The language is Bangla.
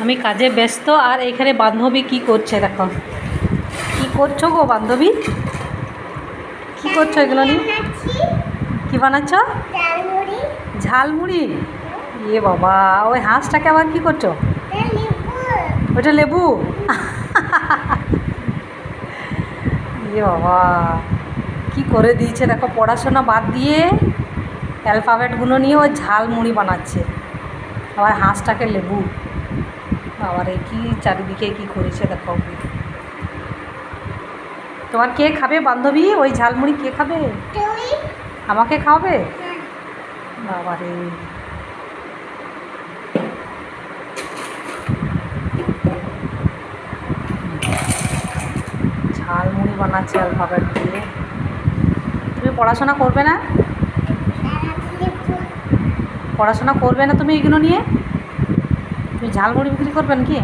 আমি কাজে ব্যস্ত, আর এখানে বান্ধবী কি করছে দেখো। কি করছো গো বান্ধবী? কি করছো এগুলো নিয়ে? কি বানাচ্ছ? ঝালমুড়ি। ইয়ে বাবা, ওই হাঁসটাকে আবার কি করছো? ওইটা লেবু। ইয়ে বাবা, কি করে দিয়েছে দেখো, পড়াশোনা বাদ দিয়ে অ্যালফাবেটগুলো নিয়ে ওই ঝালমুড়ি বানাচ্ছে, আবার হাঁসটাকে লেবু। আবার এই কি চারিদিকে কি করেছে দেখো। তোমার কে খাবে বান্ধবী? ওই ঝালমুড়ি কে খাবে? আমাকে খাওয়াবে? বাবারে, ঝালমুড়ি বানাচ্ছে অ্যালফাবেট দিয়ে। তুমি পড়াশোনা করবে না? পড়াশোনা করবে না তুমি এগুলো নিয়ে? তুমি ঝালমুড়ি বিক্রি করবেন কি?